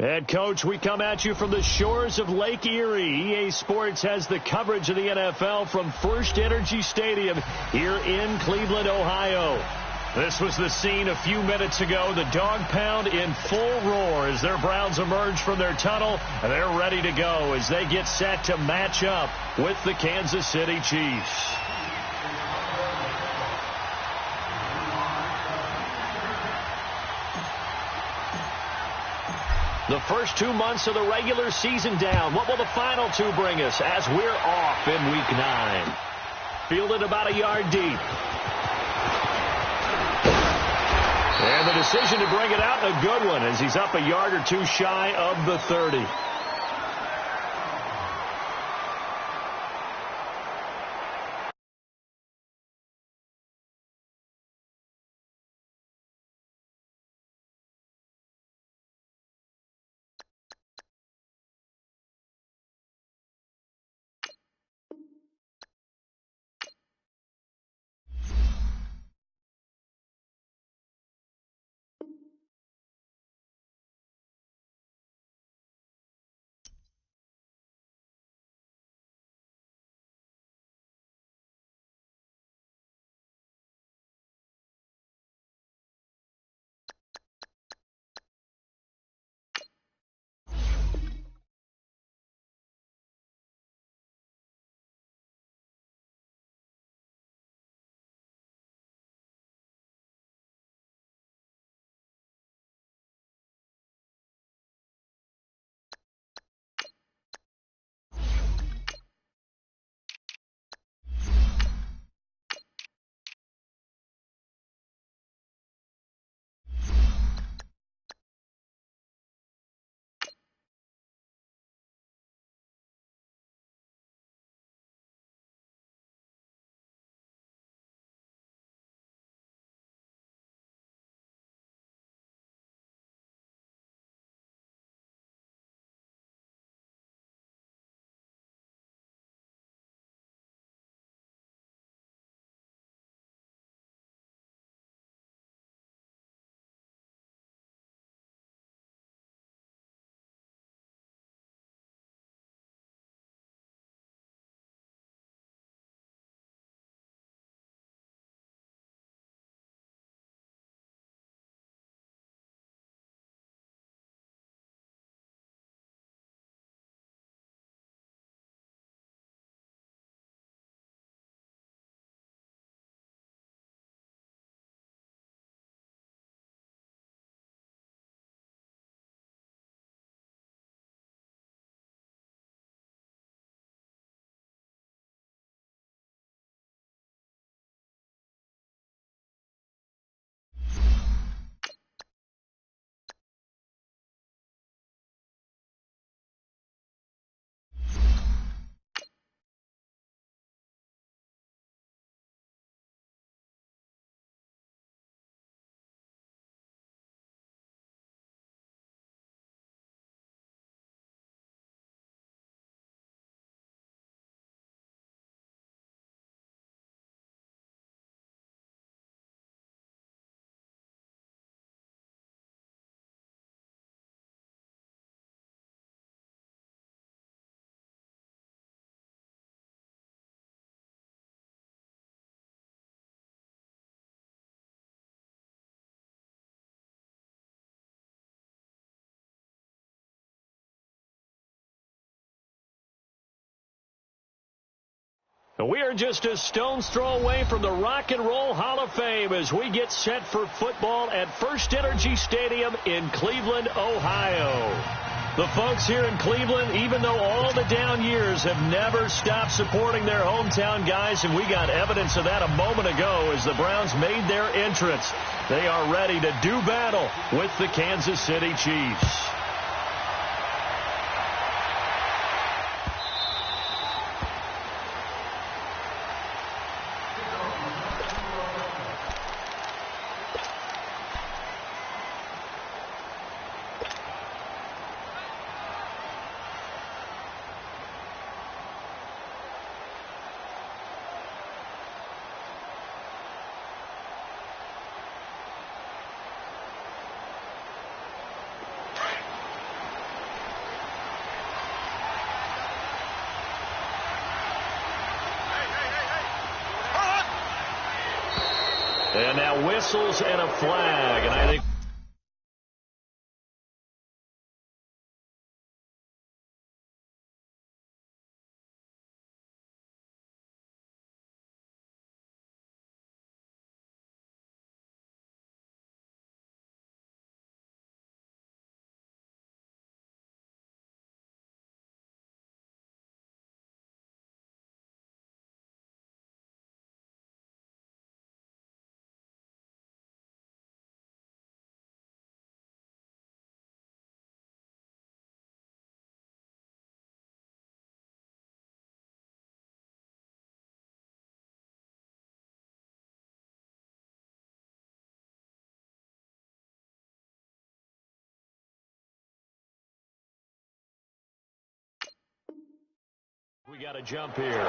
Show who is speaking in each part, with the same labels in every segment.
Speaker 1: And, Coach, we come at you from the shores of Lake Erie. EA Sports has the coverage of the NFL from First Energy Stadium here in Cleveland, Ohio. This was the scene a few minutes ago. The dog pound in full roar as their Browns emerge from their tunnel. And they're ready to go as they get set to match up with the Kansas City Chiefs. The first 2 months of the regular season down. What will the final two bring us as we're off in Week 9? Fielded about a yard deep. And the decision to bring it out, a good one, as he's up a yard or two shy of the 30. We are just a stone's throw away from the Rock and Roll Hall of Fame as we get set for football at First Energy Stadium in Cleveland, Ohio. The folks here in Cleveland, even though all the down years, have never stopped supporting their hometown guys, and we got evidence of that a moment ago as the Browns made their entrance. They are ready to do battle with the Kansas City Chiefs. And now whistles and a flag. And I think we got a jump here.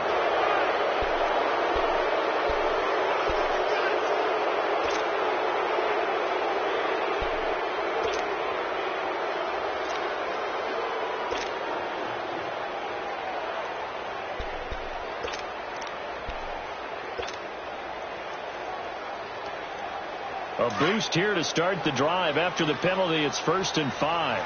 Speaker 1: A boost here to start the drive. After the penalty, it's 1st and 5.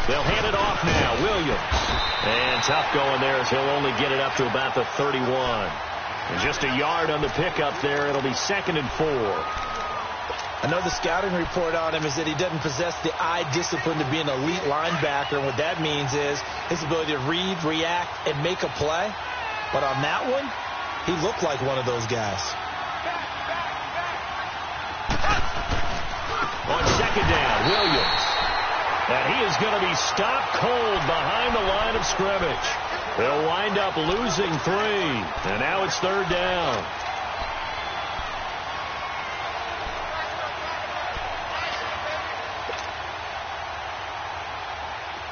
Speaker 1: They'll hand it off now. Williams. And tough going there as he'll only get it up to about the 31. And just a yard on the pickup there. It'll be 2nd and 4.
Speaker 2: I know the scouting report on him is that he doesn't possess the eye discipline to be an elite linebacker. And what that means is his ability to read, react, and make a play. But on that one, he looked like one of those guys.
Speaker 1: On 2nd down, Williams. And he is going to be stopped cold behind the line of scrimmage. They'll wind up losing 3. And now it's 3rd down.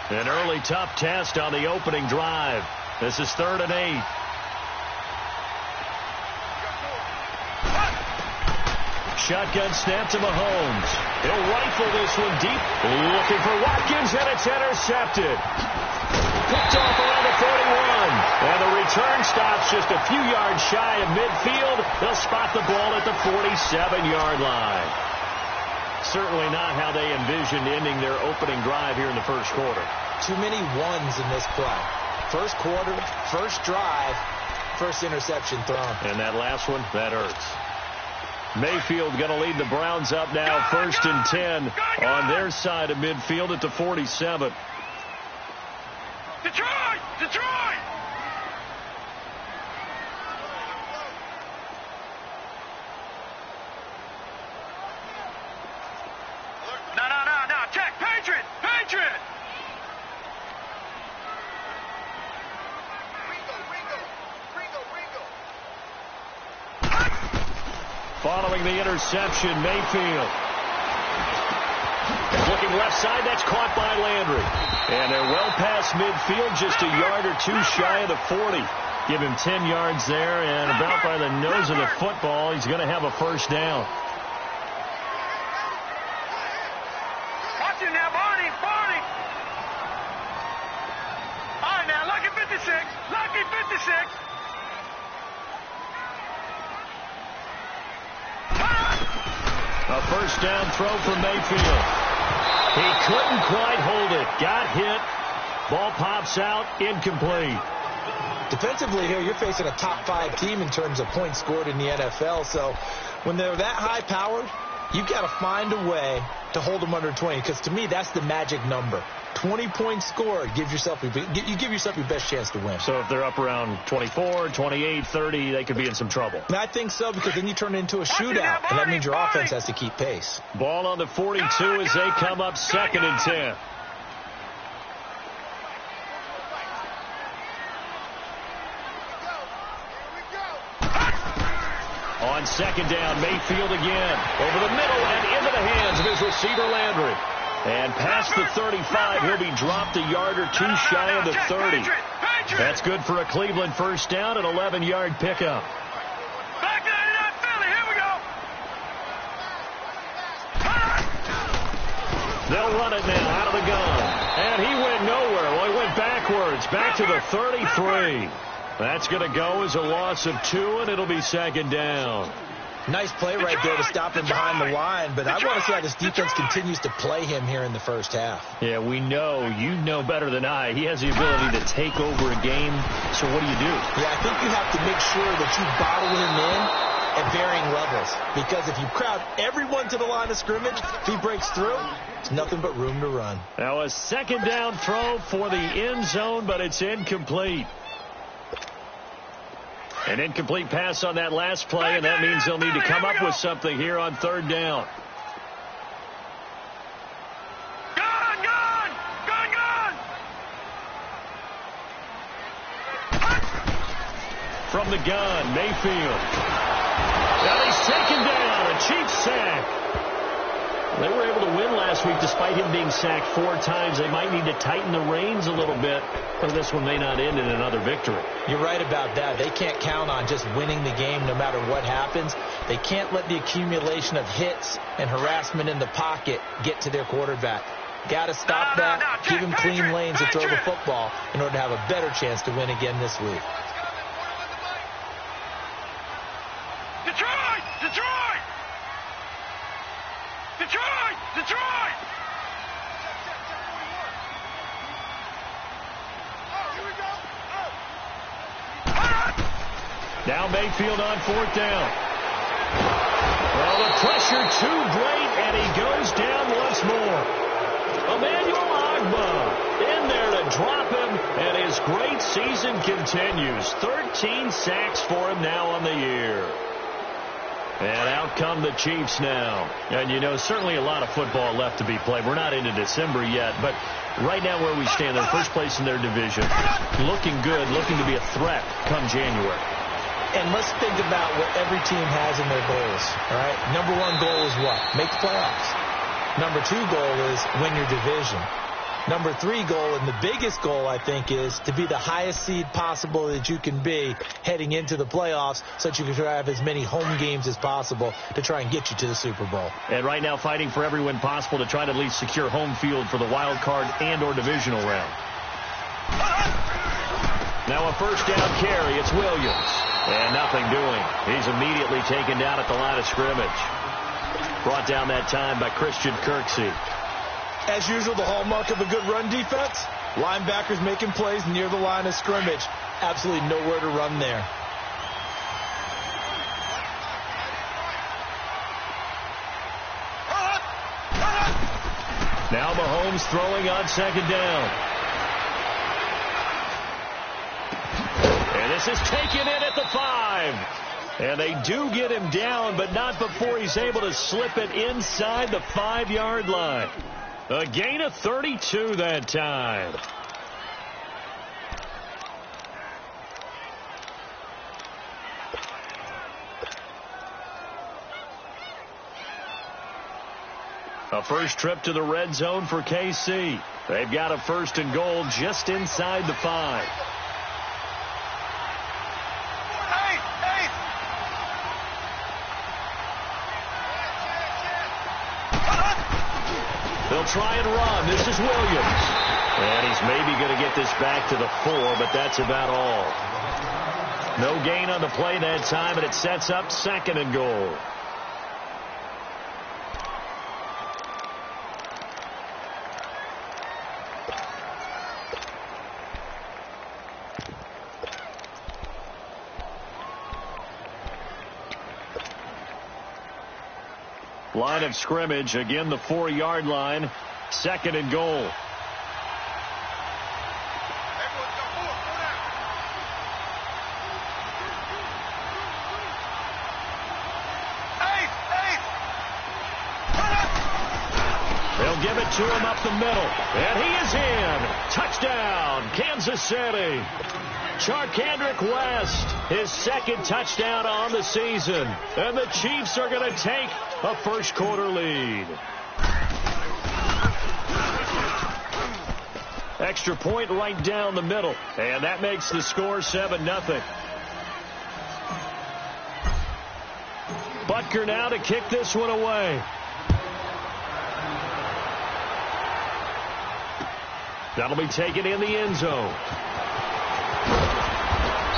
Speaker 1: An early tough test on the opening drive. This is 3rd and 8. Shotgun snap to Mahomes. He'll rifle this one deep. Looking for Watkins, and it's intercepted. Picked off around the 41. And the return stops just a few yards shy of midfield. They'll spot the ball at the 47-yard line. Certainly not how they envisioned ending their opening drive here in the first quarter.
Speaker 2: Too many ones in this play. First quarter, first drive, first interception thrown.
Speaker 1: And that last one, that hurts. Mayfield going to lead the Browns up now, 1st and 10 on their side of midfield at the 47.
Speaker 3: Detroit! Detroit! No. Check. Patriot! Patriot!
Speaker 1: Following the interception, Mayfield. Looking left side, that's caught by Landry. And they're well past midfield, just a yard or two shy of the 40. Give him 10 yards there, and about by the nose of the football, he's going to have a 1st down.
Speaker 3: Watch it now, Barney! Barney! All right, now, lucky 56. Lucky 56.
Speaker 1: A 1st down throw from Mayfield. He couldn't quite hold it. Got hit. Ball pops out. Incomplete.
Speaker 2: Defensively here, you're facing a top 5 team in terms of points scored in the NFL. So when they're that high-powered, you've got to find a way to hold them under 20. Because to me, that's the magic number. 20 points scored, you give yourself your best chance to win.
Speaker 1: So if they're up around 24, 28, 30, they could be in some trouble.
Speaker 2: And I think so, because then you turn it into a shootout, and that means your offense has to keep pace.
Speaker 1: Ball on the 42 as they come up 2nd and 10. On 2nd down, Mayfield again. Over the middle and into the hands of his receiver, Landry. And past the 35, he'll be dropped a yard or two shy of the 30. That's good for a Cleveland 1st down, an 11-yard pickup.
Speaker 3: Back line it up,
Speaker 1: They'll run it now out of the gun. And he went nowhere. Well, he went backwards, back to the 33. That's going to go as a loss of 2, and it'll be second down.
Speaker 2: Nice play right there to stop him behind the line, but I want to see how this defense continues to play him here in the first half.
Speaker 1: Yeah, we know. You know better than I. He has the ability to take over a game, so what do you do?
Speaker 2: Yeah, I think you have to make sure that you bottle him in at varying levels, because if you crowd everyone to the line of scrimmage, if he breaks through, there's nothing but room to run.
Speaker 1: Now a second down throw for the end zone, but it's incomplete. An incomplete pass on that last play, and that means they'll need to come up with something here on third down.
Speaker 3: Gun, gun! Gun, gun!
Speaker 1: From the gun, Mayfield. Now he's taken down. A cheap sack. They were able to win last week despite him being sacked 4 times. They might need to tighten the reins a little bit, or this one may not end in another victory.
Speaker 2: You're right about that. They can't count on just winning the game no matter what happens. They can't let the accumulation of hits and harassment in the pocket get to their quarterback. Got to stop that, give him clean lanes to throw the football in order to have a better chance to win again this week.
Speaker 3: Detroit! Detroit! Detroit! Detroit!
Speaker 1: Now Mayfield on fourth down. Well, the pressure too great, and he goes down once more. Emmanuel Ogbah in there to drop him, and his great season continues. 13 sacks for him now on the year. And out come the Chiefs now. And, you know, certainly a lot of football left to be played. We're not into December yet, but right now where we stand, they're first place in their division. Looking good, looking to be a threat come January.
Speaker 2: And let's think about what every team has in their goals, all right? Number 1 goal is what? Make the playoffs. Number 2 goal is win your division. Number 3 goal, and the biggest goal, I think, is to be the highest seed possible that you can be heading into the playoffs so that you can have as many home games as possible to try and get you to the Super Bowl.
Speaker 1: And right now fighting for every win possible to try to at least secure home field for the wild card and or divisional round. Now a first down carry. It's Williams. And nothing doing. He's immediately taken down at the line of scrimmage. Brought down that time by Christian Kirksey.
Speaker 2: As usual, the hallmark of a good run defense, linebackers making plays near the line of scrimmage. Absolutely nowhere to run there.
Speaker 1: Now Mahomes throwing on second down. And this is taken in at the 5. And they do get him down, but not before he's able to slip it inside the 5-yard line. A gain of 32 that time. A first trip to the red zone for KC. They've got a first and goal just inside the 5. They'll try and run. This is Williams. And he's maybe going to get this back to the 4, but that's about all. No gain on the play that time, and it sets up second and goal. Line of scrimmage, again the 4-yard line, second and goal. They'll give it to him up the middle, and he is in. Touchdown, Kansas City. Charkandrick West, his second touchdown on the season. And the Chiefs are going to take a first-quarter lead. Extra point right down the middle. And that makes the score 7-0. Butker now to kick this one away. That'll be taken in the end zone.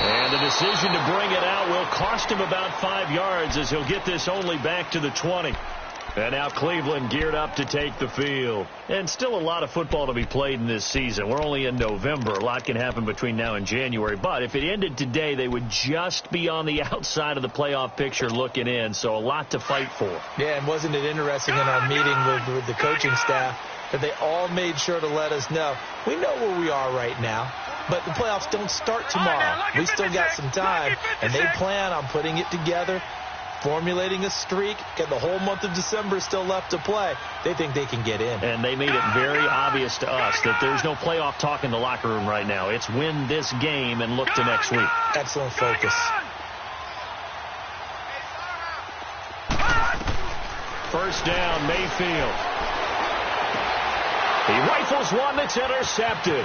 Speaker 1: And the decision to bring it out will cost him about 5 yards as he'll get this only back to the 20. And now Cleveland geared up to take the field. And still a lot of football to be played in this season. We're only in November. A lot can happen between now and January. But if it ended today, they would just be on the outside of the playoff picture looking in. So a lot to fight for.
Speaker 2: Yeah, and wasn't it interesting in our meeting with the coaching staff that they all made sure to let us know, we know where we are right now, but the playoffs don't start tomorrow. We still got some time, and they plan on putting it together, formulating a streak, and the whole month of December is still left to play. They think they can get in.
Speaker 1: And they made it very obvious to us that there's no playoff talk in the locker room right now. It's win this game and look to next week.
Speaker 2: Excellent focus.
Speaker 1: First down, Mayfield. He rifles one that's intercepted.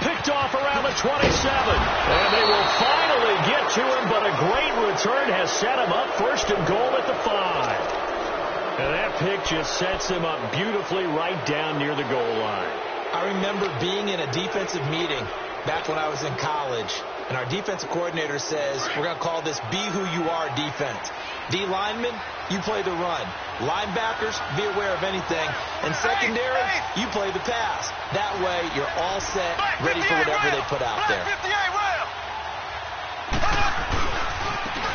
Speaker 1: Picked off around the 27. And they will finally get to him, but a great return has set him up first and goal at the 5. And that pick just sets him up beautifully right down near the goal line.
Speaker 2: I remember being in a defensive meeting back when I was in college, and our defensive coordinator says, we're going to call this Be Who You Are defense. D linemen, you play the run. Linebackers, be aware of anything. And secondary, you play the pass. That way, you're all set, ready for whatever they put out there.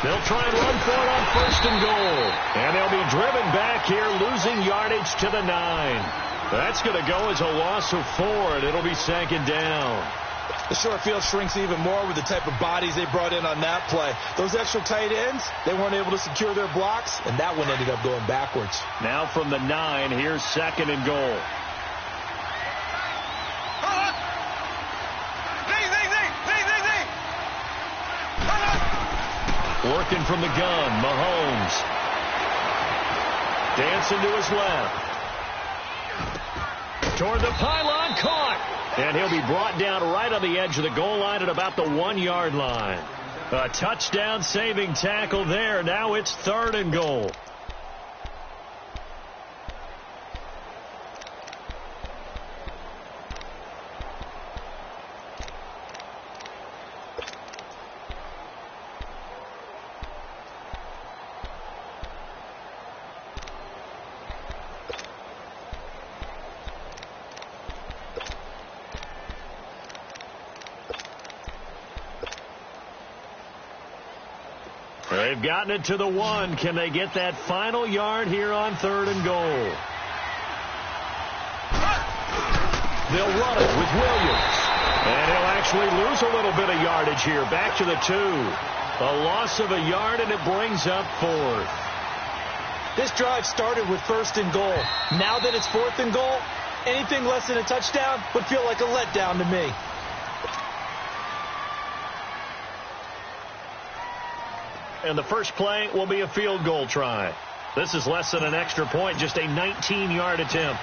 Speaker 1: They'll try and run for it on first and goal. And they'll be driven back here, losing yardage to the 9. That's going to go as a loss of 4, and it'll be second down.
Speaker 2: The short field shrinks even more with the type of bodies they brought in on that play. Those extra tight ends, they weren't able to secure their blocks, and that one ended up going backwards.
Speaker 1: Now from the 9, here's second and goal. Working from the gun, Mahomes. Dancing to his left. Toward the pylon, caught. And he'll be brought down right on the edge of the goal line at about the 1-yard line. A touchdown-saving tackle there. Now it's third and goal. They've gotten it to the 1. Can they get that final yard here on third and goal? They'll run it with Williams. And he'll actually lose a little bit of yardage here. Back to the 2. A loss of a yard, and it brings up 4th.
Speaker 2: This drive started with first and goal. Now that it's fourth and goal, anything less than a touchdown would feel like a letdown to me.
Speaker 1: And the first play will be a field goal try. This is less than an extra point, just a 19-yard attempt.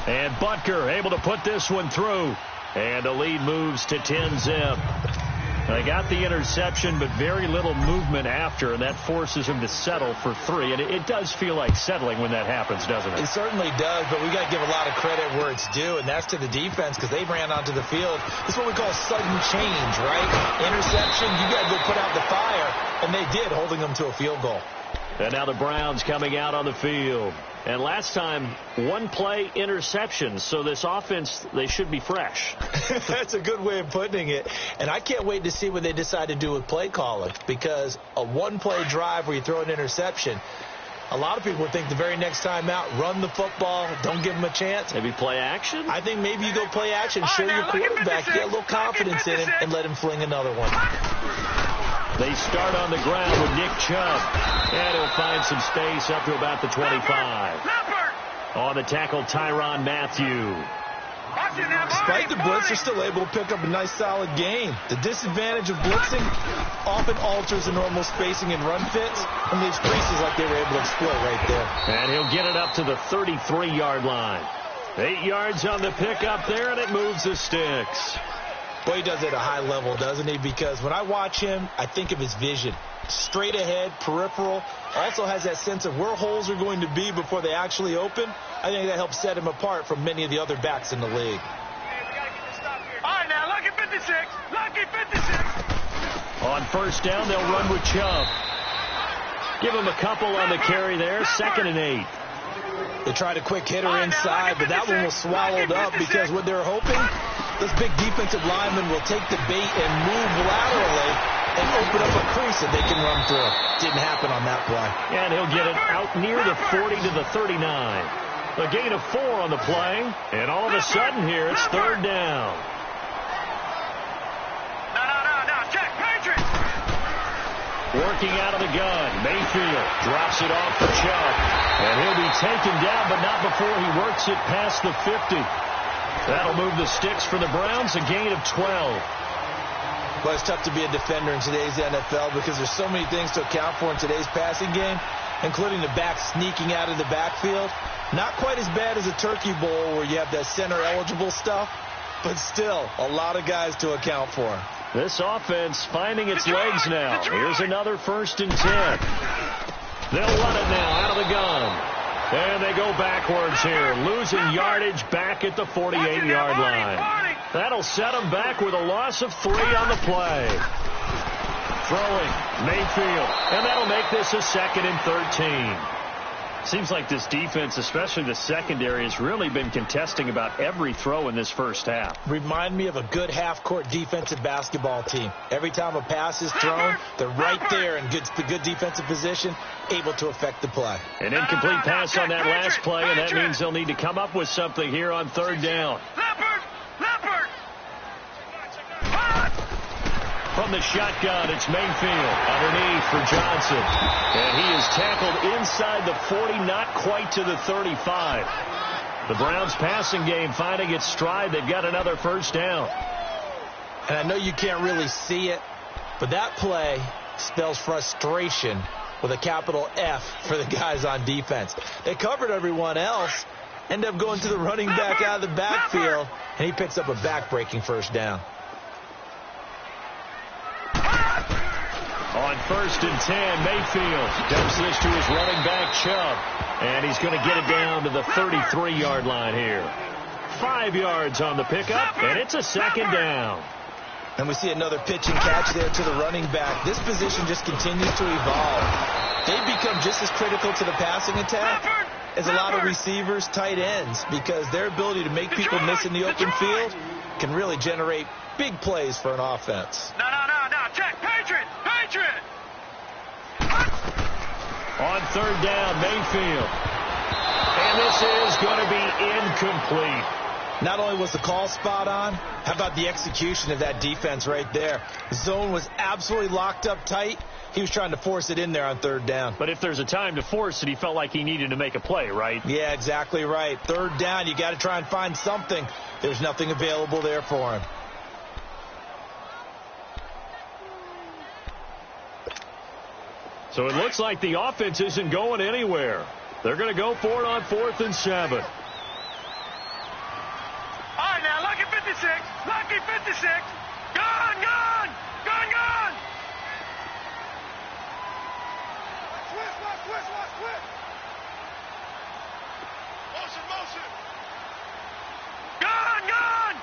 Speaker 1: And Butker able to put this one through. And the lead moves to 10-zip. They got the interception, but very little movement after, and that forces him to settle for 3. And it does feel like settling when that happens, doesn't it?
Speaker 2: It certainly does, but we got to give a lot of credit where it's due, and that's to the defense because they ran onto the field. This is what we call sudden change, right? Interception, you got to go put out the fire, and they did, holding them to a field goal.
Speaker 1: And now the Browns coming out on the field. And last time, 1-play interceptions. So this offense, they should be fresh.
Speaker 2: That's a good way of putting it. And I can't wait to see what they decide to do with play calling. Because a 1-play drive where you throw an interception, a lot of people would think the very next time out, run the football, don't give them a chance.
Speaker 1: Maybe play action?
Speaker 2: I think maybe you go play action, show your quarterback, get a little confidence in him, and let him fling another one.
Speaker 1: They start on the ground with Nick Chubb. And he'll find some space up to about the 25. On the tackle, Tyrann Mathieu.
Speaker 2: Despite the blitz, they're still able to pick up a nice, solid gain. The disadvantage of blitzing often alters the normal spacing and run fits and leaves creases like they were able to exploit right there.
Speaker 1: And he'll get it up to the 33-yard line. 8 yards on the pickup there, and it moves the sticks.
Speaker 2: Boy, he does it at a high level, doesn't he? Because when I watch him, I think of his vision. Straight ahead, peripheral. Also has that sense of where holes are going to be before they actually open. I think that helps set him apart from many of the other backs in the league.
Speaker 3: All right, now, lucky 56. Lucky 56.
Speaker 1: On first down, they'll run with Chubb. Give him a couple on the carry there. 2nd and 8.
Speaker 2: They tried a quick hitter inside, but that one was swallowed up because what they're hoping, this big defensive lineman will take the bait and move laterally and open up a crease that they can run through. Didn't happen on that play.
Speaker 1: And he'll get it out near the 40 to the 39. A gain of 4 on the play, and all of a sudden here, it's 3rd down.
Speaker 3: No, check, Patriots.
Speaker 1: Working out of the gun, Mayfield drops it off for Chubb, and he'll be taken down, but not before he works it past the 50. That'll move the sticks for the Browns, a gain of 12.
Speaker 2: Well, it's tough to be a defender in today's NFL because there's so many things to account for in today's passing game, including the back sneaking out of the backfield. Not quite as bad as a Turkey Bowl where you have that center-eligible stuff, but still a lot of guys to account for.
Speaker 1: This offense finding its legs now. Here's another 1st and 10. They'll run it now out of the gun. And they go backwards here, losing yardage back at the 48-yard line. That'll set them back with a loss of 3 on the play. Throwing, Mayfield, and that'll make this a 2nd and 13. Seems like this defense, especially the secondary, has really been contesting about every throw in this first half.
Speaker 2: Remind me of a good half-court defensive basketball team. Every time a pass is thrown, they're right there in good defensive position, able to affect the play.
Speaker 1: An incomplete pass on that last play, and that means they'll need to come up with something here on 3rd down.
Speaker 3: Leopard.
Speaker 1: From the shotgun, it's Mayfield underneath for Johnson. And he is tackled inside the 40, not quite to the 35. The Browns passing game finding its stride. They've got another 1st down.
Speaker 2: And I know you can't really see it, but that play spells frustration with a capital F for the guys on defense. They covered everyone else, end up going to the running back out of the backfield, and he picks up a back-breaking 1st down.
Speaker 1: On 1st and 10, Mayfield dumps this to his running back, Chubb. And he's going to get it down to the 33-yard line here. 5 yards on the pickup, and it's a 2nd down.
Speaker 2: And we see another pitch and catch there to the running back. This position just continues to evolve. They become just as critical to the passing attack as a lot of receivers, tight ends, because their ability to make people miss in the open field can really generate big plays for an offense.
Speaker 3: No, check, Patriot.
Speaker 1: On 3rd down, Mayfield. And this is going to be incomplete.
Speaker 2: Not only was the call spot on, how about the execution of that defense right there? The zone was absolutely locked up tight. He was trying to force it in there on 3rd down.
Speaker 1: But if there's a time to force it, he felt like he needed to make a play, right?
Speaker 2: Yeah, exactly right. 3rd down, you got to try and find something. There's nothing available there for him.
Speaker 1: So it looks like the offense isn't going anywhere. They're going to go for it on 4th and 7.
Speaker 3: All right, now, lucky 56. Lucky 56. Gone. Watch. Motion. Gone.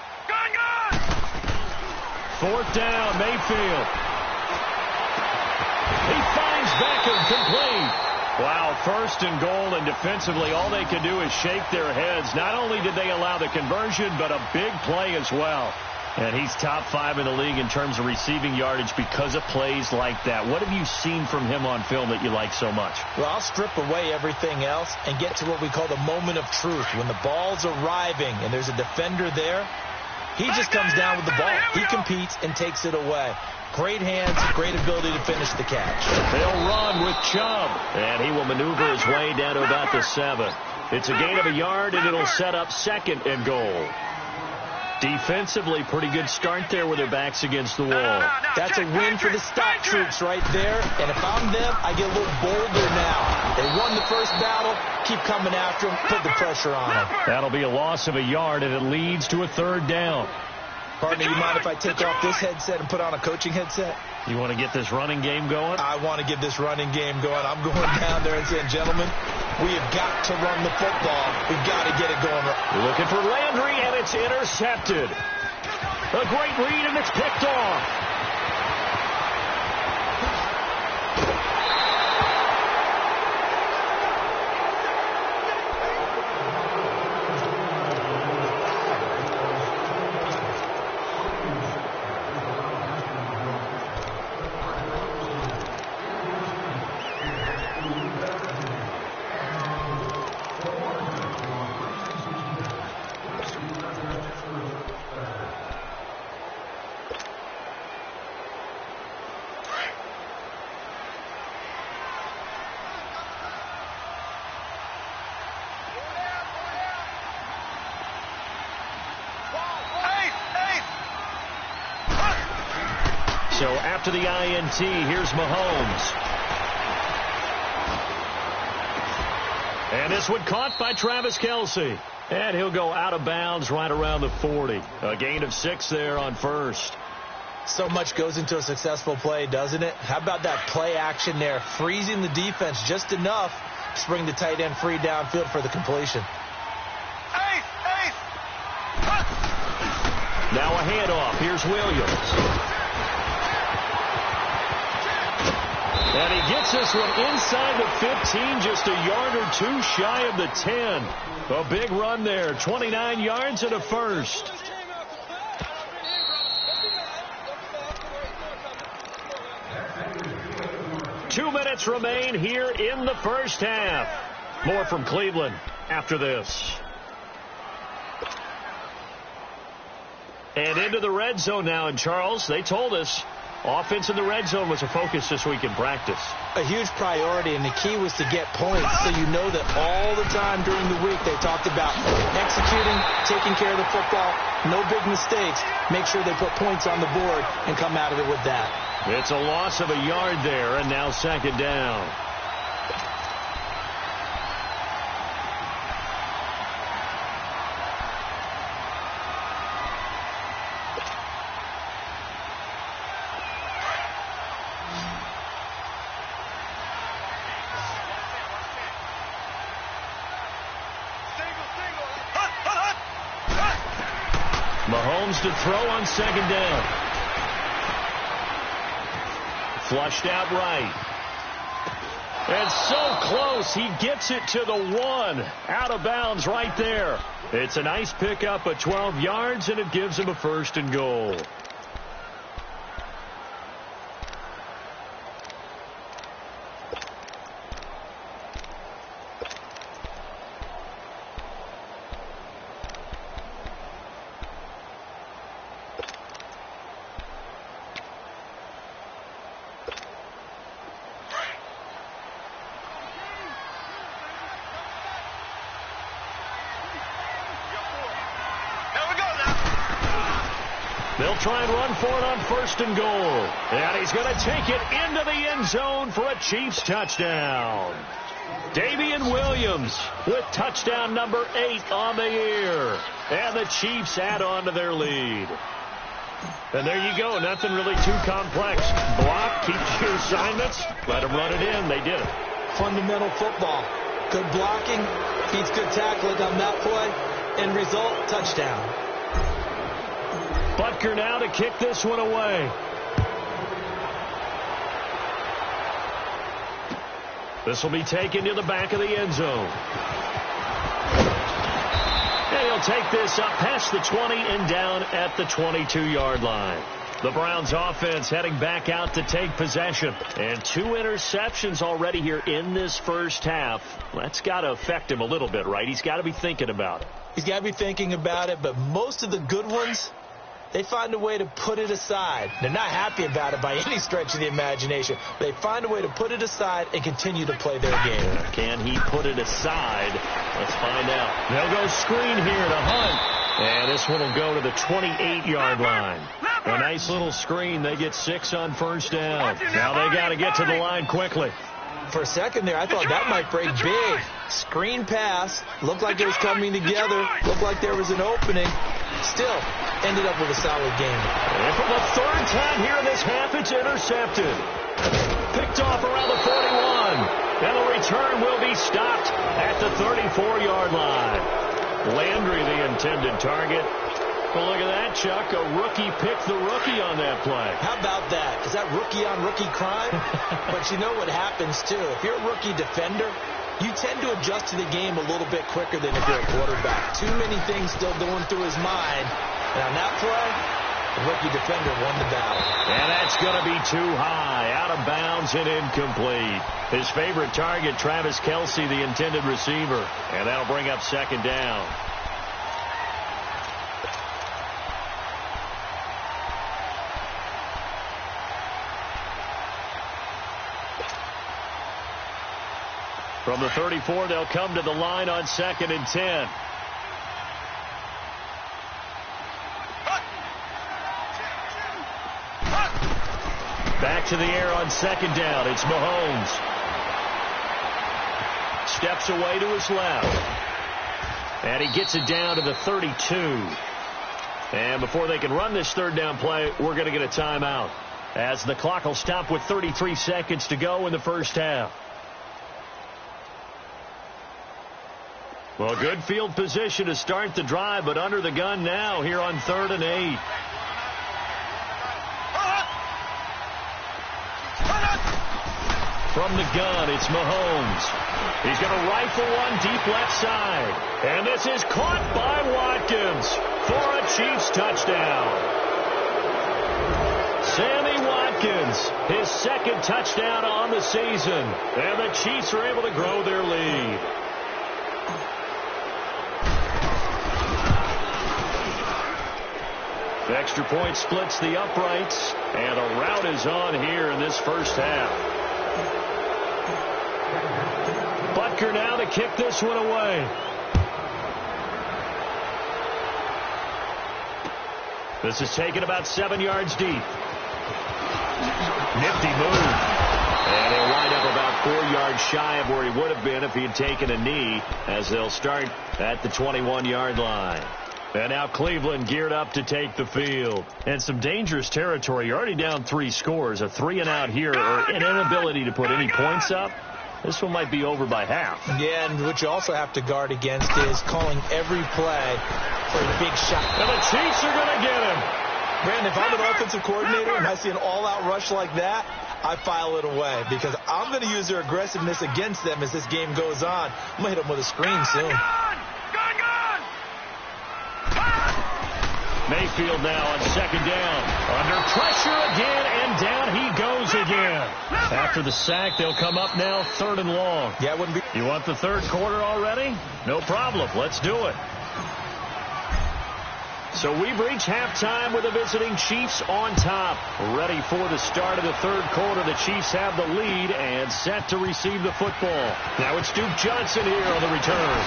Speaker 1: 4th down, Mayfield. He finds Beckham complete. Wow, 1st and goal, and defensively all they could do is shake their heads. Not only did they allow the conversion, but a big play as well. And he's top 5 in the league in terms of receiving yardage because of plays like that. What have you seen from him on film that you like so much?
Speaker 2: Well, I'll strip away everything else and get to what we call the moment of truth. When the ball's arriving and there's a defender there, he just comes down with the ball. He competes and takes it away. Great hands, great ability to finish the catch.
Speaker 1: They'll run with Chubb, and he will maneuver his way down to about the 7. It's a gain of a yard, and it'll set up 2nd and goal. Defensively, pretty good start there with their backs against the wall.
Speaker 2: That's a win for the stop troops right there. And if I'm them, I get a little bolder now. They won the first battle. Keep coming after them. Put the pressure on them.
Speaker 1: That'll be a loss of a yard, and it leads to a 3rd down.
Speaker 2: Partner, you mind if I take off this headset and put on a coaching headset?
Speaker 1: You want to get this running game going?
Speaker 2: I want to get this running game going. I'm going down there and saying, gentlemen, we have got to run the football. We've got to get it going.
Speaker 1: Looking for Landry, and it's intercepted. A great read, and it's picked off. So after the INT, here's Mahomes. And this one caught by Travis Kelce. And he'll go out of bounds right around the 40. A gain of 6 there on first.
Speaker 2: So much goes into a successful play, doesn't it? How about that play action there? Freezing the defense just enough to bring the tight end free downfield for the completion.
Speaker 1: Now a handoff. Here's Williams. And he gets this one inside the 15, just a yard or two shy of the 10. A big run there, 29 yards and a first. Two minutes remain here in the first half. More from Cleveland after this. And into the red zone now. And Charles, they told us offense in the red zone was a focus this week in practice.
Speaker 2: A huge priority, and the key was to get points. So you know that all the time during the week they talked about executing, taking care of the football, no big mistakes. Make sure they put points on the board and come out of it with that.
Speaker 1: It's a loss of a yard there, and now second down. Mahomes to throw on second down. Flushed out right. And so close. He gets it to the 1. Out of bounds right there. It's a nice pickup of 12 yards, and it gives him a first and goal. They'll try and run for it on first and goal. And he's going to take it into the end zone for a Chiefs touchdown. Damian Williams with touchdown number 8 on the year. And the Chiefs add on to their lead. And there you go. Nothing really too complex. Block, keep your assignments, let them run it in. They did it.
Speaker 2: Fundamental football. Good blocking, beats good tackling on that play. End result, touchdown.
Speaker 1: Butker now to kick this one away. This will be taken to the back of the end zone. And he'll take this up past the 20 and down at the 22-yard line. The Browns offense heading back out to take possession. And 2 interceptions already here in this first half. That's got to affect him a little bit, right? He's got to be thinking about it.
Speaker 2: He's got to be thinking about it, but most of the good ones, they find a way to put it aside. They're not happy about it by any stretch of the imagination. They find a way to put it aside and continue to play their game.
Speaker 1: Can he put it aside? Let's find out. They'll go screen here to Hunt. And this one will go to the 28-yard line. A nice little screen. They get 6 on first down. Now they got to get to the line quickly.
Speaker 2: For a second there, I thought that might break big. Screen pass. Looked like it was coming together. Looked like there was an opening. Still, ended up with a solid game.
Speaker 1: And for the third time here in this half, it's intercepted. Picked off around the 41. And the return will be stopped at the 34-yard line. Landry, the intended target. Well, look at that, Chuck. A rookie picked the rookie on that play.
Speaker 2: How about that? Is that rookie-on-rookie crime? But you know what happens, too. If you're a rookie defender, you tend to adjust to the game a little bit quicker than if you're a quarterback. Too many things still going through his mind. And on that play, the rookie defender won the battle.
Speaker 1: And that's going to be too high. Out of bounds and incomplete. His favorite target, Travis Kelce, the intended receiver. And that'll bring up second down. From the 34, they'll come to the line on 2nd and 10. Back to the air on 2nd down. It's Mahomes. Steps away to his left. And he gets it down to the 32. And before they can run this third down play, we're going to get a timeout, as the clock will stop with 33 seconds to go in the first half. Well, good field position to start the drive, but under the gun now here on 3rd and 8. From the gun, it's Mahomes. He's going to rifle one deep left side. And this is caught by Watkins for a Chiefs touchdown. Sammy Watkins, his 2nd touchdown on the season. And the Chiefs are able to grow their lead. The extra point splits the uprights, and a rout is on here in this first half. Butker now to kick this one away. This is taken about 7 yards deep. Nifty move. And he'll wind up about 4 yards shy of where he would have been if he had taken a knee, as they'll start at the 21-yard line. And now Cleveland geared up to take the field. And some dangerous territory. You're already down 3 scores. A 3-and-out here, or an inability to put any points up. This one might be over by half.
Speaker 2: Yeah, and what you also have to guard against is calling every play for a big shot.
Speaker 1: And the Chiefs are going to get him.
Speaker 2: Brandon, if I'm an offensive coordinator and I see an all-out rush like that, I file it away, because I'm going to use their aggressiveness against them as this game goes on. I'm going to hit them with a screen soon.
Speaker 1: Mayfield now on 2nd down. Under pressure again, and down he goes again. After the sack, they'll come up now 3rd and long.
Speaker 2: Yeah, it wouldn't be.
Speaker 1: You want the 3rd quarter already? No problem. Let's do it. So we've reached halftime with the visiting Chiefs on top. Ready for the start of the 3rd quarter. The Chiefs have the lead and set to receive the football. Now it's Duke Johnson here on the return.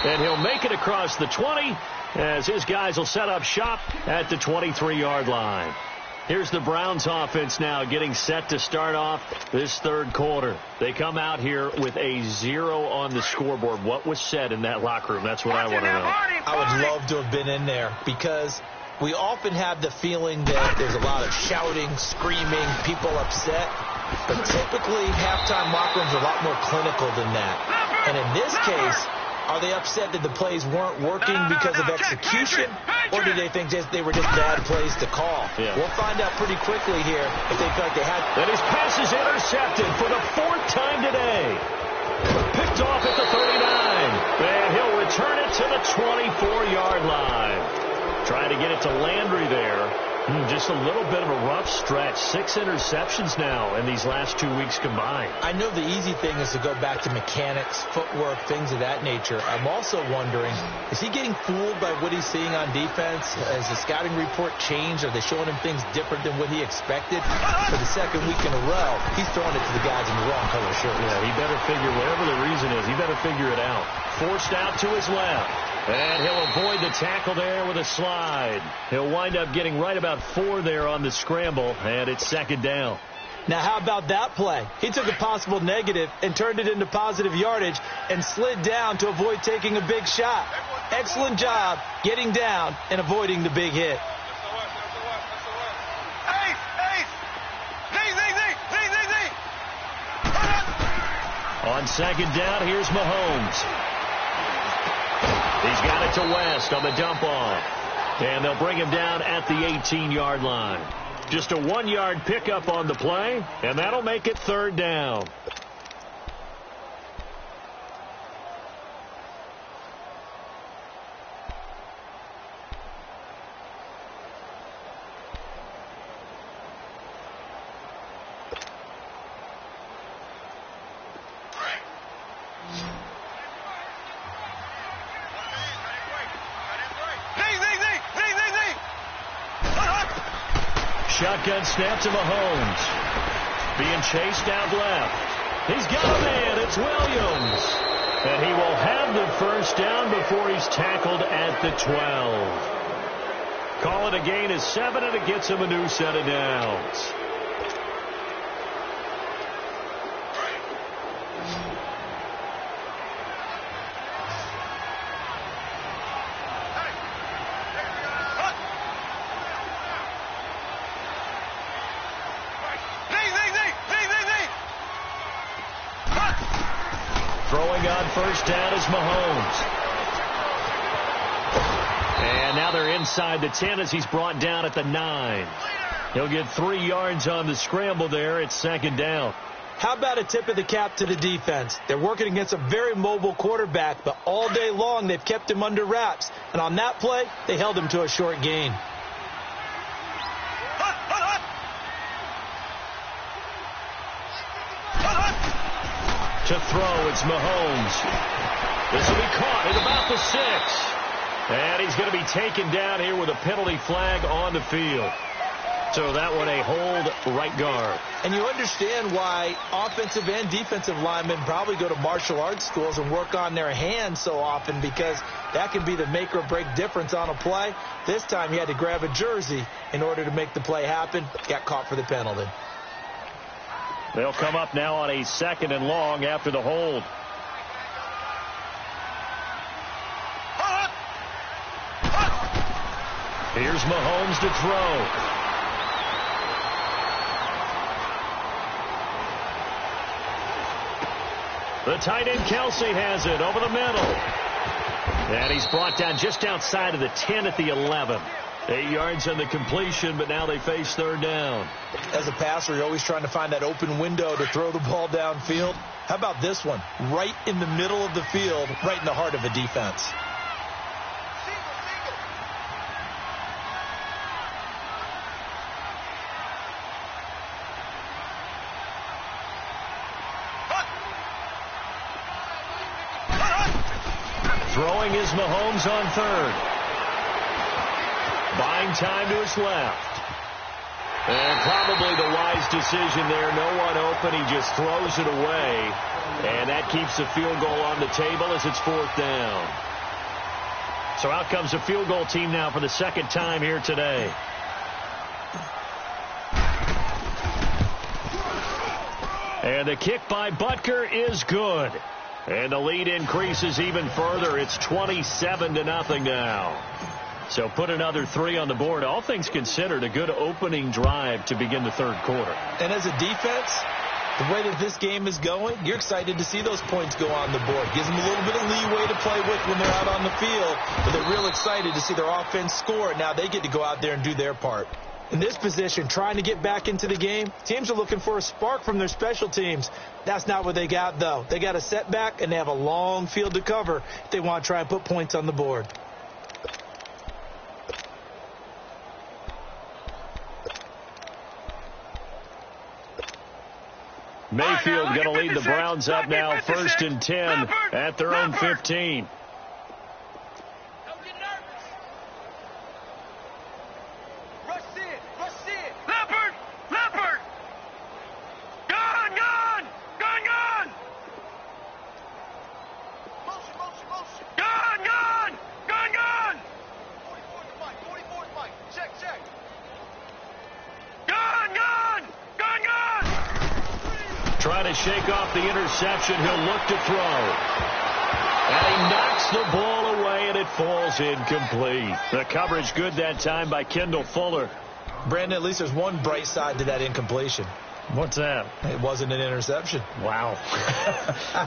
Speaker 1: And he'll make it across the 20, as his guys will set up shop at the 23-yard line. Here's the Browns offense now getting set to start off this 3rd quarter. They come out here with a 0 on the scoreboard. What was said in that locker room? That's what I want to know.
Speaker 2: I would love to have been in there, because we often have the feeling that there's a lot of shouting, screaming, people upset. But typically, halftime locker rooms are a lot more clinical than that. And in this case, are they upset that the plays weren't working because of execution, or do they think they were just bad plays to call?
Speaker 1: Yeah.
Speaker 2: We'll find out pretty quickly here if they felt like they had.
Speaker 1: And his pass is intercepted for the 4th time today. Picked off at the 39. And he'll return it to the 24-yard line. Trying to get it to Landry there. Just a little bit of a rough stretch. 6 interceptions now in these last 2 weeks combined.
Speaker 2: I know the easy thing is to go back to mechanics, footwork, things of that nature. I'm also wondering, is he getting fooled by what he's seeing on defense? Has the scouting report changed? Are they showing him things different than what he expected? For the 2nd week in a row, he's throwing it to the guys in the wrong color shirts.
Speaker 1: Yeah, he better figure, whatever the reason is, he better figure it out. Forced out to his left. And he'll avoid the tackle there with a slide. He'll wind up getting right about 4 there on the scramble, and it's 2nd down.
Speaker 2: Now, how about that play? He took a possible negative and turned it into positive yardage and slid down to avoid taking a big shot. Excellent job getting down and avoiding the big hit.
Speaker 1: On second down, here's Mahomes. He's got it to West on the dump off. And they'll bring him down at the 18-yard line. Just a 1-yard pickup on the play, and that'll make it third down. Shotgun snap to Mahomes. Being chased out left. He's got a man. It's Williams. And he will have the first down before he's tackled at the 12. Call it a gain of 7, and it gets him a new set of downs. Throwing on first down is Mahomes. And now they're inside the 10 as he's brought down at the 9. He'll get 3 yards on the scramble there. It's second down.
Speaker 2: How about a tip of the cap to the defense? They're working against a very mobile quarterback, but all day long they've kept him under wraps. And on that play, they held him to a short gain.
Speaker 1: To throw, it's Mahomes. This will be caught at about the 6. And he's going to be taken down here with a penalty flag on the field. So that one a hold right guard.
Speaker 2: And you understand why offensive and defensive linemen probably go to martial arts schools and work on their hands so often, because that can be the make or break difference on a play. This time he had to grab a jersey in order to make the play happen. Got caught for the penalty.
Speaker 1: They'll come up now on a 2nd and long after the hold. Here's Mahomes to throw. The tight end Kelsey has it over the middle. And he's brought down just outside of the 10 at the 11. 8 yards on the completion, but now they face third down.
Speaker 2: As a passer, you're always trying to find that open window to throw the ball downfield. How about this one? Right in the middle of the field, right in the heart of a defense.
Speaker 1: Throwing is Mahomes on third. Buying time to his left. And probably the wise decision there. No one open. He just throws it away. And that keeps the field goal on the table as it's 4th down. So out comes the field goal team now for the 2nd time here today. And the kick by Butker is good. And the lead increases even further. It's 27-0 now. So put another 3 on the board. All things considered, a good opening drive to begin the third quarter.
Speaker 2: And as a defense, the way that this game is going, you're excited to see those points go on the board. Gives them a little bit of leeway to play with when they're out on the field. But they're real excited to see their offense score. And now they get to go out there and do their part. In this position, trying to get back into the game, teams are looking for a spark from their special teams. That's not what they got, though. They got a setback, and they have a long field to cover if they want to try and put points on the board.
Speaker 1: Mayfield going to lead the Browns up now, 1st and 10 at their own 15. Trying to shake off the interception. He'll look to throw. And he knocks the ball away, and it falls incomplete. The coverage good that time by Kendall Fuller.
Speaker 2: Brandon, at least there's one bright side to that incompletion.
Speaker 1: What's that?
Speaker 2: It wasn't an interception.
Speaker 1: Wow.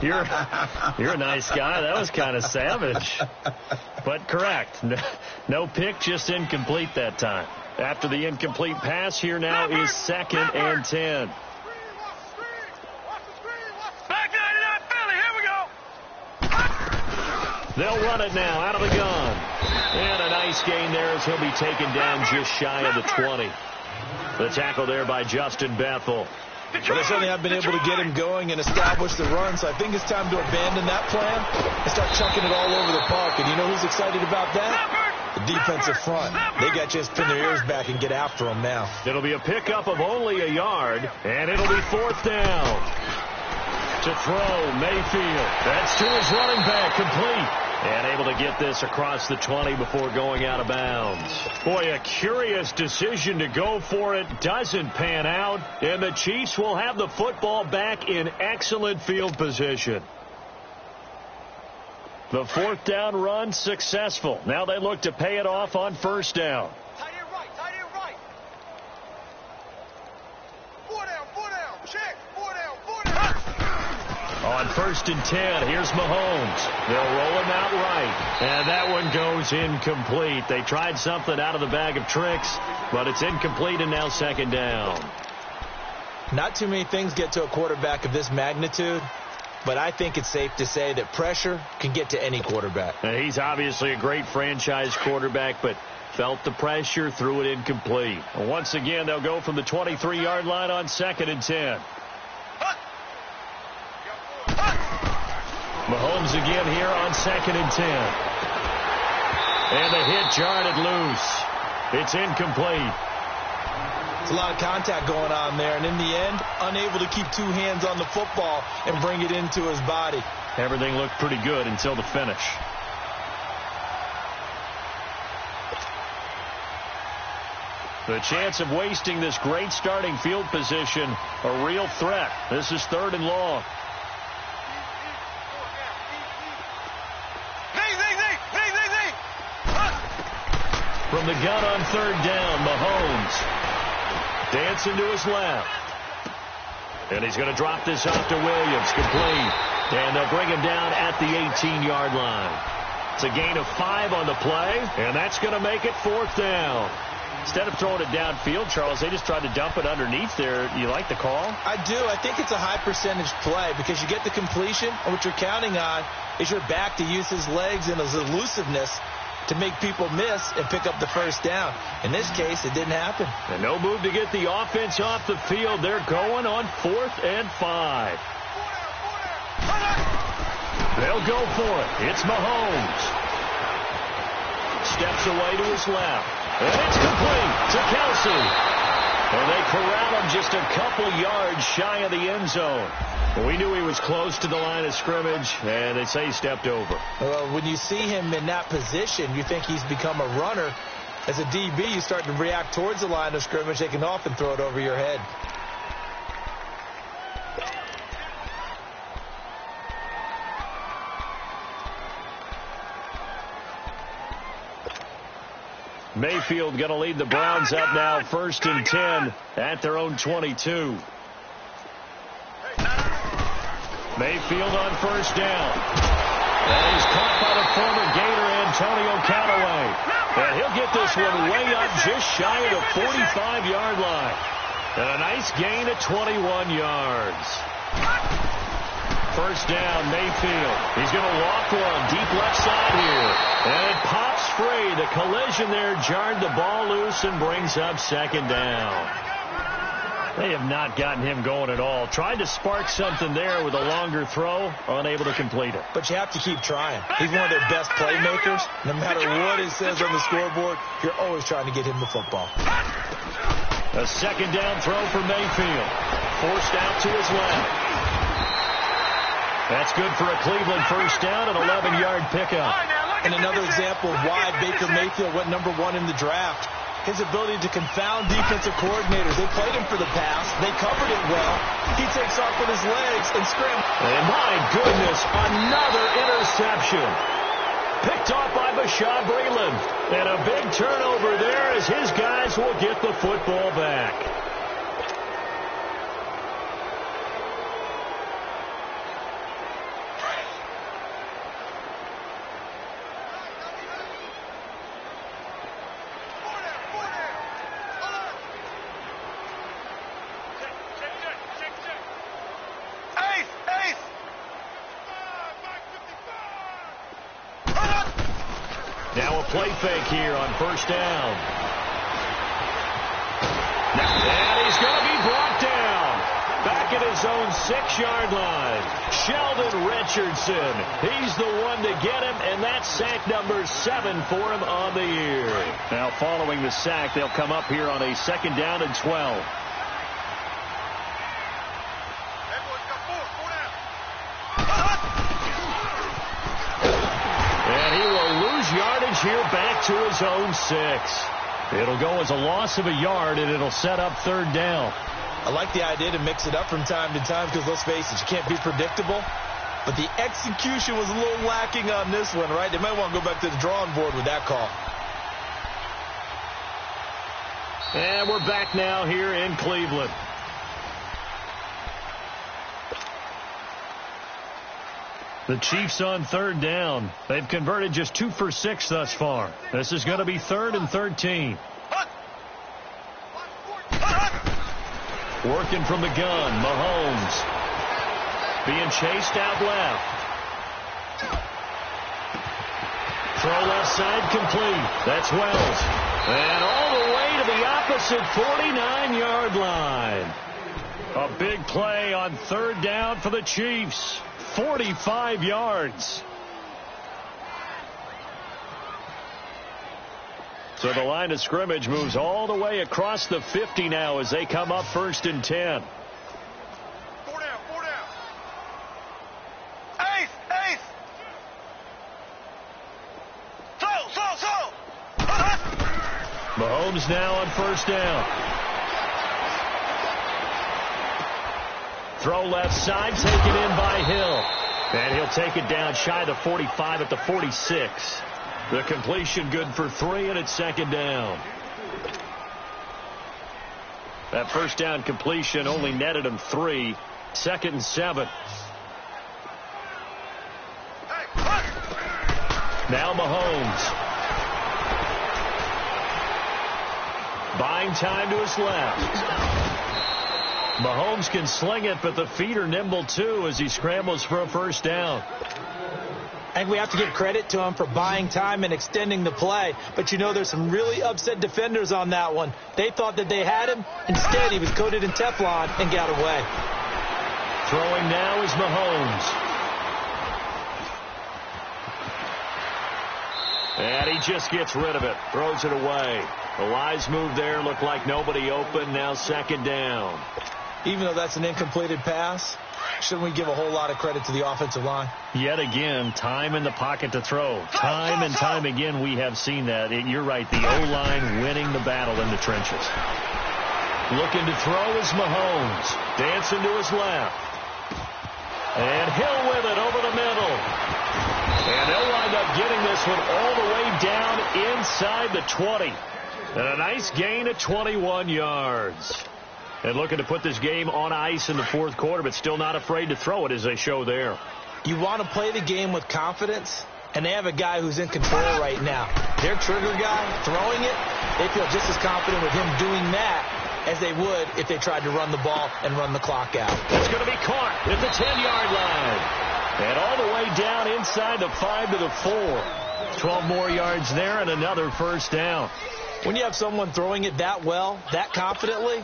Speaker 1: You're a nice guy. That was kind of savage. But correct. No pick, just incomplete that time. After the incomplete pass, here now is 2nd and 10.
Speaker 3: Back 99 Philly, here we go.
Speaker 1: They'll run it now out of the gun. And a nice gain there as he'll be taken down just shy of the 20. The tackle there by Justin Bethel.
Speaker 2: Well, they certainly have been able to get him going and establish the run, so I think it's time to abandon that plan and start chucking it all over the park. And you know who's excited about that? The defensive front. They got to just pin their ears back and get after him now.
Speaker 1: It'll be a pickup of only a yard, and it'll be 4th down. To throw, Mayfield. That's to his running back, complete. And able to get this across the 20 before going out of bounds. Boy, a curious decision to go for it. Doesn't pan out. And the Chiefs will have the football back in excellent field position. The 4th down run successful. Now they look to pay it off on 1st down.
Speaker 3: Tight end right, tight end right. 4 down, check. 4 down.
Speaker 1: On 1st and 10, here's Mahomes. They'll roll him out right. And that one goes incomplete. They tried something out of the bag of tricks, but it's incomplete and now 2nd down.
Speaker 2: Not too many things get to a quarterback of this magnitude, but I think it's safe to say that pressure can get to any quarterback.
Speaker 1: He's obviously a great franchise quarterback, but felt the pressure, threw it incomplete. Once again, they'll go from the 23-yard line on 2nd and 10. Mahomes again here on 2nd and 10. And the hit jarred it loose. It's incomplete.
Speaker 2: It's a lot of contact going on there, and in the end, unable to keep 2 hands on the football and bring it into his body.
Speaker 1: Everything looked pretty good until the finish. The chance of wasting this great starting field position, a real threat. This is 3rd and long. From the gun on 3rd down, Mahomes dancing to his left. And he's going to drop this off to Williams, complete. And they'll bring him down at the 18-yard line. It's a gain of 5 on the play, and that's going to make it 4th down. Instead of throwing it downfield, Charles, they just tried to dump it underneath there. You like the call?
Speaker 2: I do. I think it's a high percentage play because you get the completion, and what you're counting on is your back to use his legs and his elusiveness to make people miss and pick up the 1st down. In this case, it didn't happen.
Speaker 1: And no move to get the offense off the field. They're going on 4th and 5. They'll go for it. It's Mahomes. Steps away to his left. And it's complete to Kelsey. And they corral him just a couple yards shy of the end zone. We knew he was close to the line of scrimmage, and they say he stepped over.
Speaker 2: Well, when you see him in that position, you think he's become a runner. As a DB, you start to react towards the line of scrimmage. They can often throw it over your head.
Speaker 1: Mayfield going to lead the Browns up now, 1st and 10 at their own 22. Mayfield on 1st down. And he's caught by the former Gator Antonio Callaway. And he'll get this one way up just shy of the 45-yard line. And a nice gain of 21 yards. 1st down, Mayfield. He's going to walk one deep left side here. And it pops free. The collision there jarred the ball loose and brings up 2nd down. They have not gotten him going at all. Tried to spark something there with a longer throw, unable to complete it.
Speaker 2: But you have to keep trying. He's one of their best playmakers. No matter what it says on the scoreboard, you're always trying to get him the football.
Speaker 1: A 2nd down throw for Mayfield. Forced out to his left. That's good for a Cleveland 1st down, an 11-yard pickup.
Speaker 2: And another example of why Baker Mayfield went #1 in the draft. his ability to confound defensive coordinators. They played him for the pass. They covered it well. He takes off with his legs and scrambles.
Speaker 1: And my goodness, another interception. Picked off by Bashaud Breeland. And a big turnover there as his guys will get the football back. Now a play fake here on first down. And he's going to be brought down. Back at his own 6-yard line. Sheldon Richardson. He's the one to get him, and that's sack number 7 for him on the year. Now following the sack, they'll come up here on a 2nd down and 12. Yardage here back to his own 6. It'll go as a loss of a yard, and it'll set up 3rd down.
Speaker 2: I like the idea to mix it up from time to time because, let's face it, you can't be predictable. But the execution was a little lacking on this one, right? They might want to go back to the drawing board with that call.
Speaker 1: And we're back now here in Cleveland. The Chiefs on 3rd down. They've converted just 2 for 6 thus far. This is going to be 3rd and 13. Working from the gun, Mahomes. Being chased out left. Throw left side complete. That's Wells. And all the way to the opposite 49-yard line. A big play on 3rd down for the Chiefs. 45 yards. So the line of scrimmage moves all the way across the 50 now as they come up 1st and 10.
Speaker 3: 4 down. Ace. So.
Speaker 1: Mahomes now on 1st down. Throw left side, taken in by Hill. And he'll take it down shy of the 45 at the 46. The completion good for 3, and it's 2nd down. That 1st down completion only netted him 3. 2nd and 7. Now Mahomes. Buying time to his left. Mahomes can sling it, but the feet are nimble, too, as he scrambles for a 1st down.
Speaker 2: I think we have to give credit to him for buying time and extending the play. But, you know, there's some really upset defenders on that one. They thought that they had him. Instead, he was coated in Teflon and got away.
Speaker 1: Throwing now is Mahomes. And he just gets rid of it. Throws it away. The wise move there. Looked like nobody open. Now 2nd down.
Speaker 2: Even though that's an incompleted pass, shouldn't we give a whole lot of credit to the offensive line?
Speaker 1: Yet again, time in the pocket to throw. Time and time again, we have seen that. You're right, the O-line winning the battle in the trenches. Looking to throw is Mahomes. Dancing to his left. And Hill with it over the middle. And they'll wind up getting this one all the way down inside the 20. And a nice gain of 21 yards. And looking to put this game on ice in the 4th quarter, but still not afraid to throw it as they show there.
Speaker 2: You want to play the game with confidence, and they have a guy who's in control right now. Their trigger guy, throwing it, they feel just as confident with him doing that as they would if they tried to run the ball and run the clock out.
Speaker 1: It's going to be caught at the 10-yard line. And all the way down inside the 5 to the 4. 12 more yards there and another 1st down.
Speaker 2: When you have someone throwing it that well, that confidently,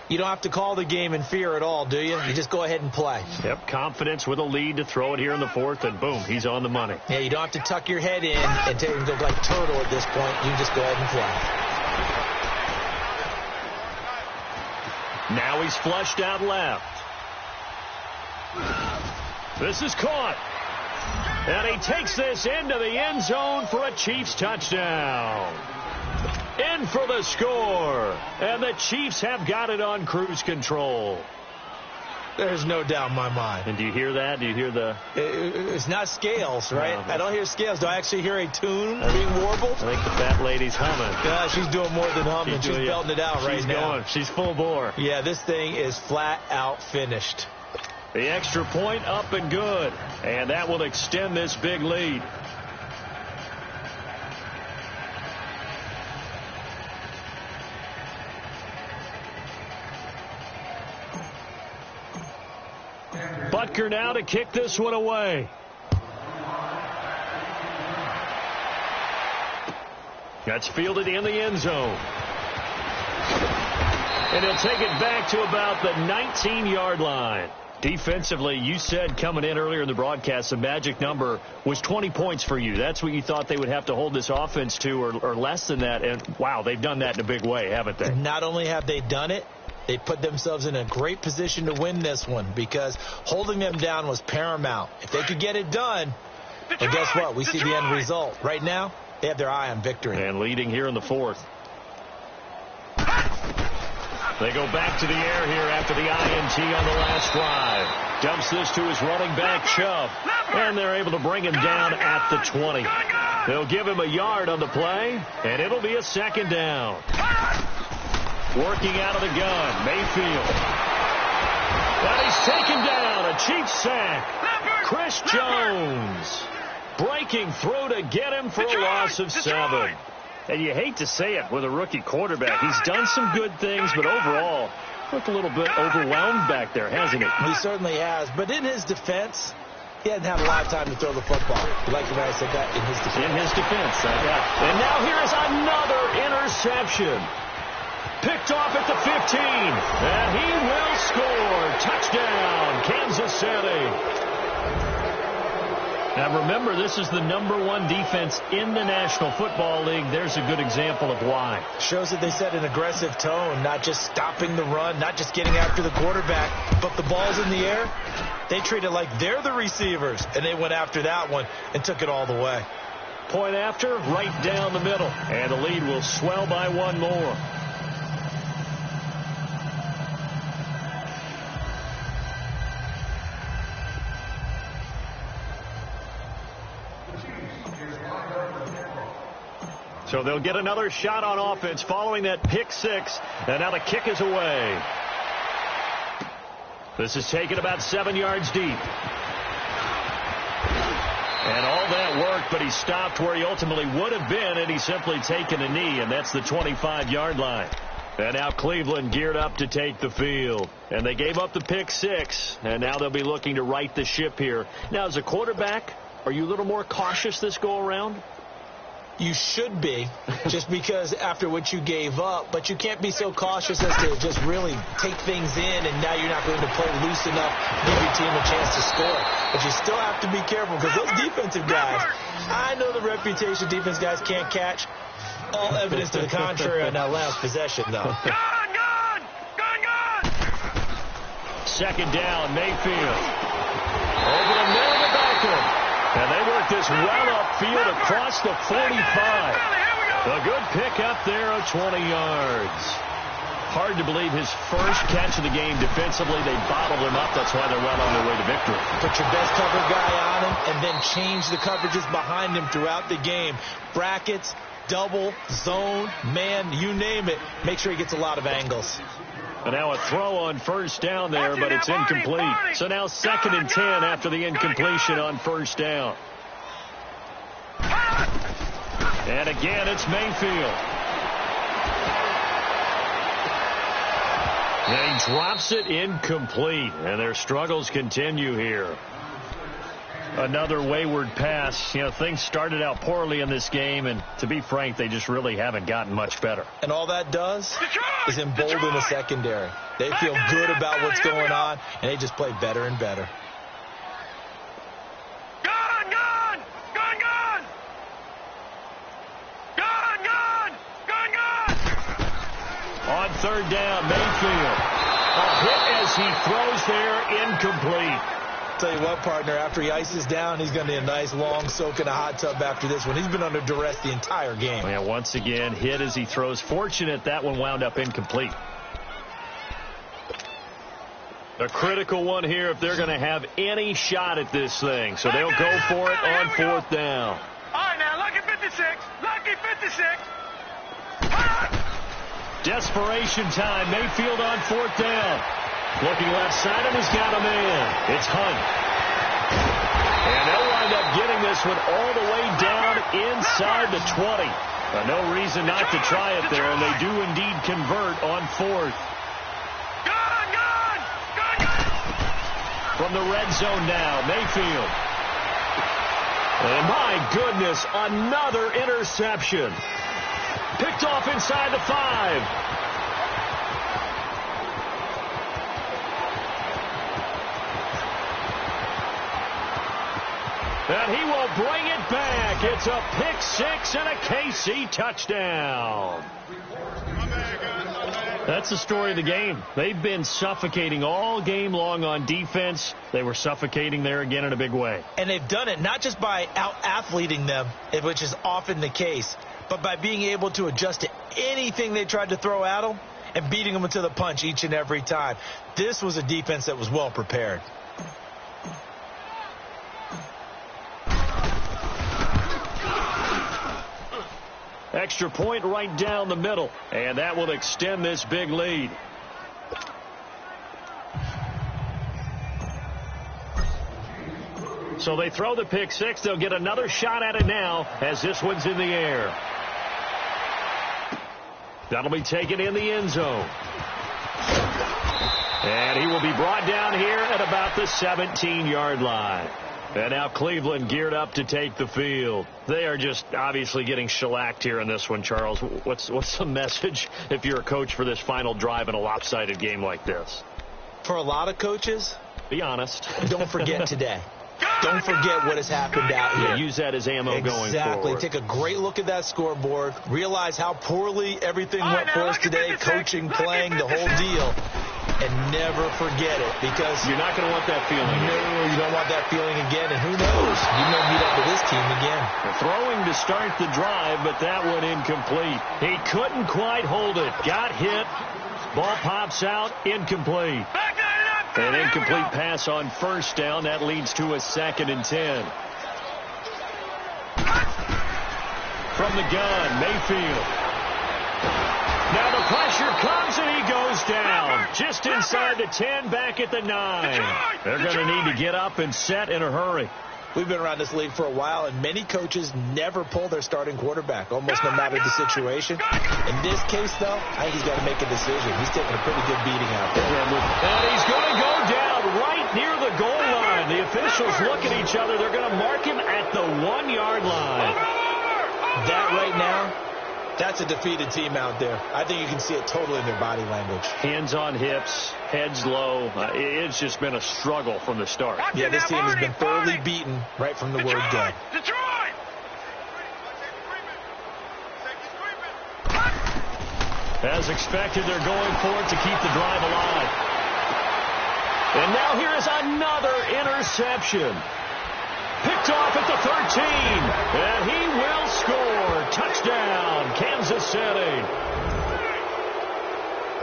Speaker 2: you don't have to call the game in fear at all, do you? You just go ahead and play.
Speaker 1: Yep, confidence with a lead to throw it here in the 4th, and boom, he's on the money.
Speaker 2: Yeah, you don't have to tuck your head in and take him to like turtle at this point. You just go ahead and play.
Speaker 1: Now he's flushed out left. This is caught. And he takes this into the end zone for a Chiefs touchdown. in for the score. And the Chiefs have got it on cruise control.
Speaker 2: There's no doubt in my mind.
Speaker 1: And do you hear that? Do you hear the...
Speaker 2: It's not scales, right?
Speaker 1: No,
Speaker 2: I don't hear scales. Do I actually hear a tune being warbled?
Speaker 1: I think the fat lady's humming.
Speaker 2: Yeah, she's doing more than humming. She's belting it out right now.
Speaker 1: Going. She's full bore.
Speaker 2: Yeah, this thing is flat out finished.
Speaker 1: The extra point up and good. And that will extend this big lead. Butker now to kick this one away. That's fielded in the end zone. And he'll take it back to about the 19-yard line. Defensively, you said coming in earlier in the broadcast, the magic number was 20 points for you. That's what you thought they would have to hold this offense to, or less than that. And, wow, they've done that in a big way, haven't they?
Speaker 2: Not only have they done it, they put themselves in a great position to win this one because holding them down was paramount. If they could get it done, well, guess what? We see the end result. Right now, they have their eye on victory.
Speaker 1: And leading here in the fourth. They go back to the air here after the INT on the last drive. Dumps this to his running back, Chubb. And they're able to bring him down at the 20. They'll give him a yard on the play, and it'll be a second down. Working out of the gun, Mayfield. But he's taken down. A Chiefs sack. Chris Jones breaking through to get him for a loss of 7. And you hate to say it with a rookie quarterback. He's done some good things, but overall, looked a little bit overwhelmed back there, hasn't he?
Speaker 2: He certainly has. But in his defense, he hadn't had a lot of time to throw the football. Like I said, that in his defense.
Speaker 1: In his defense, I got it. And now here's another interception. Picked off at the 15. And he will score. Touchdown, Kansas City. Now, remember, this is the #1 defense in the National Football League. There's a good example of why.
Speaker 2: Shows that they set an aggressive tone, not just stopping the run, not just getting after the quarterback, but the ball's in the air. They treat it like they're the receivers, and they went after that one and took it all the way.
Speaker 1: Point after, right down the middle. And the lead will swell by one more. So they'll get another shot on offense following that pick 6. And now the kick is away. This is taken about 7 yards deep. And all that worked, but he stopped where he ultimately would have been, and he's simply taken a knee, and that's the 25-yard line. And now Cleveland geared up to take the field. And they gave up the pick 6, and now they'll be looking to right the ship here. Now, as a quarterback, are you a little more cautious this go-around?
Speaker 2: You should be, just because after what you gave up, but you can't be so cautious as to just really take things in, and now you're not going to play loose enough to give your team a chance to score. But you still have to be careful, because those defensive guys, I know the reputation defense guys can't catch. All evidence to the contrary on that last possession, though.
Speaker 3: Gone!
Speaker 1: Second down, Mayfield. Over the middle of the backer. And they work this well upfield across the 45. A good pick up there of 20 yards. Hard to believe his first catch of the game defensively. They bottled him up. That's why they're well on their way to victory.
Speaker 2: Put your best cover guy on him and then change the coverages behind him throughout the game. Brackets, double, zone, man, you name it. Make sure he gets a lot of angles.
Speaker 1: And now a throw on first down there, but it's incomplete. So now 2nd and 10 after the incompletion on first down. And again, it's Mayfield. And he drops it incomplete. And their struggles continue here. Another wayward pass. You know, things started out poorly in this game, and to be frank, they just really haven't gotten much better.
Speaker 2: And all that does is embolden the secondary. They feel good about what's going on, and they just play better and better.
Speaker 3: Gone!
Speaker 1: On third down, Mayfield. A hit as he throws there, incomplete.
Speaker 2: Tell you what, partner, after he ices down, he's going to need a nice long soak in a hot tub after this one. He's been under duress the entire game.
Speaker 1: Yeah, once again, hit as he throws. Fortunate that one wound up incomplete. A critical one here if they're going to have any shot at this thing. So they'll go for it on fourth down.
Speaker 3: All right, now, lucky 56. Lucky 56.
Speaker 1: Desperation time. Mayfield on fourth down. Looking left side of he's got a man. It's Hunt. And they'll wind up getting this one all the way down inside the 20. No reason not to try it there, and they do indeed convert on fourth. From the red zone now, Mayfield. And my goodness, another interception. Picked off inside the 5. And he will bring it back. It's a pick 6 and a KC touchdown. That's the story of the game. They've been suffocating all game long on defense. They were suffocating there again in a big way.
Speaker 2: And they've done it not just by out-athleting them, which is often the case, but by being able to adjust to anything they tried to throw at them and beating them to the punch each and every time. This was a defense that was well prepared.
Speaker 1: Extra point right down the middle, and that will extend this big lead. So they throw the pick 6. They'll get another shot at it now as this one's in the air. That'll be taken in the end zone. And he will be brought down here at about the 17-yard line. And now Cleveland geared up to take the field. They are just obviously getting shellacked here in this one, Charles. What's the message if you're a coach for this final drive in a lopsided game like this?
Speaker 2: For a lot of coaches,
Speaker 1: be honest.
Speaker 2: Don't forget today. Don't forget what has happened out here.
Speaker 1: Yeah, use that as ammo going forward.
Speaker 2: Exactly. Take a great look at that scoreboard. Realize how poorly everything went for us today. Coaching, playing, the whole deal. And never forget it, because
Speaker 1: you're not going to want that feeling.
Speaker 2: No, you don't want that feeling again. And who knows? You may meet up with this team again.
Speaker 1: Throwing to start the drive, but that one incomplete. He couldn't quite hold it. Got hit. Ball pops out. Incomplete. An incomplete pass on first down. That leads to a 2nd and 10. From the gun, Mayfield. Now the pressure comes and he goes down. Just inside the 10, back at the 9. They're going to need to get up and set in a hurry.
Speaker 2: We've been around this league for a while, and many coaches never pull their starting quarterback, almost no matter the situation. In this case, though, I think he's got to make a decision. He's taking a pretty good beating out there.
Speaker 1: And he's going to go down right near the goal line. The officials look at each other. They're going to mark him at the 1-yard line.
Speaker 2: That right now, that's a defeated team out there. I think you can see it totally in their body language.
Speaker 1: Hands on hips, heads low. It's just been a struggle from the start.
Speaker 2: Yeah, this team has been thoroughly beaten right from the word go.
Speaker 1: As expected, they're going for it to keep the drive alive. And now here is another interception. Picked off at the 13. And he will score. Touchdown, Kansas City.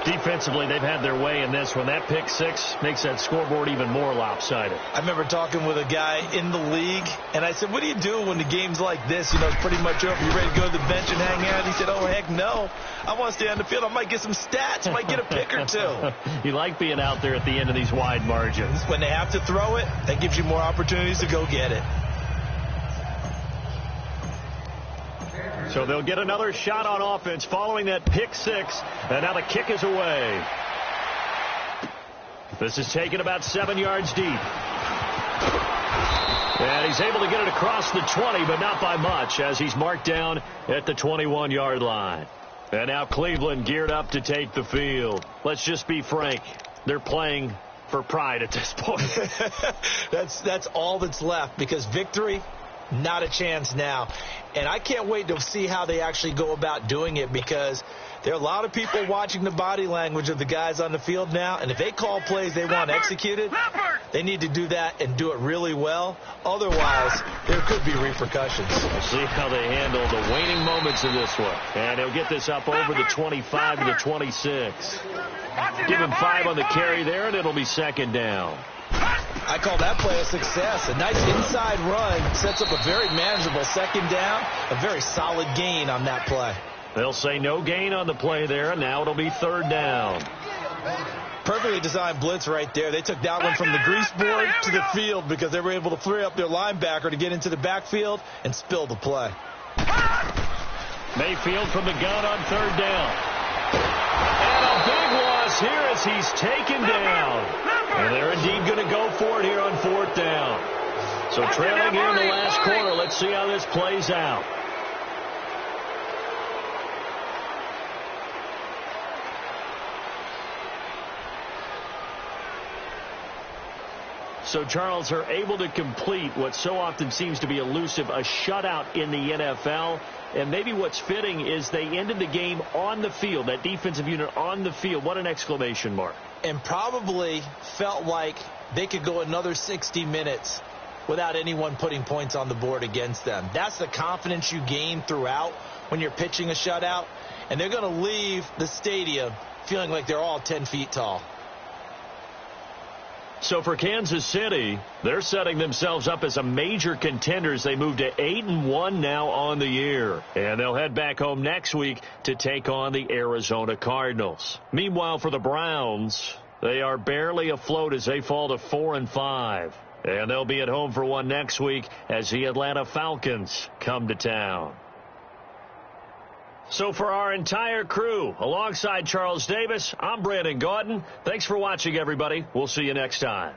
Speaker 1: Defensively, they've had their way in this one. That pick 6 makes that scoreboard even more lopsided.
Speaker 2: I remember talking with a guy in the league, and I said, what do you do when the game's like this? You know, it's pretty much over. You ready to go to the bench and hang out? He said, oh, heck no. I want to stay on the field. I might get some stats. I might get a pick or two.
Speaker 1: You like being out there at the end of these wide margins.
Speaker 2: When they have to throw it, that gives you more opportunities to go get it.
Speaker 1: So they'll get another shot on offense following that pick 6. And now the kick is away. This is taken about 7 yards deep. And he's able to get it across the 20, but not by much, as he's marked down at the 21-yard line. And now Cleveland geared up to take the field. Let's just be frank. They're playing for pride at this point.
Speaker 2: That's all that's left, because victory Not a chance now. And I can't wait to see how they actually go about doing it, because there are a lot of people watching the body language of the guys on the field now, and if they call plays they want executed, they need to do that and do it really well. Otherwise, there could be repercussions.
Speaker 1: We'll see how they handle the waning moments of this one. And he'll get this up over the 25 to the 26. Give him 5 on the carry there, and it'll be second down.
Speaker 2: I call that play a success. A nice inside run sets up a very manageable second down. A very solid gain on that play.
Speaker 1: They'll say no gain on the play there, and now it'll be third down.
Speaker 2: Perfectly designed blitz right there. They took that one from the grease board to the field because they were able to free up their linebacker to get into the backfield and spill the play.
Speaker 1: Mayfield from the gun on third down. And a big loss here as he's taken down. And they're indeed going to go for it here on fourth down. So trailing here in the last quarter. Let's see how this plays out. So, Charles, are able to complete what so often seems to be elusive, a shutout in the NFL. And maybe what's fitting is they ended the game on the field, that defensive unit on the field. What an exclamation mark.
Speaker 2: And probably felt like they could go another 60 minutes without anyone putting points on the board against them. That's the confidence you gain throughout when you're pitching a shutout. And they're going to leave the stadium feeling like they're all 10 feet tall.
Speaker 1: So for Kansas City, they're setting themselves up as a major contender as they move to 8-1 now on the year. And they'll head back home next week to take on the Arizona Cardinals. Meanwhile, for the Browns, they are barely afloat as they fall to 4-5. And they'll be at home for one next week as the Atlanta Falcons come to town. So for our entire crew, alongside Charles Davis, I'm Brandon Gaudin. Thanks for watching, everybody. We'll see you next time.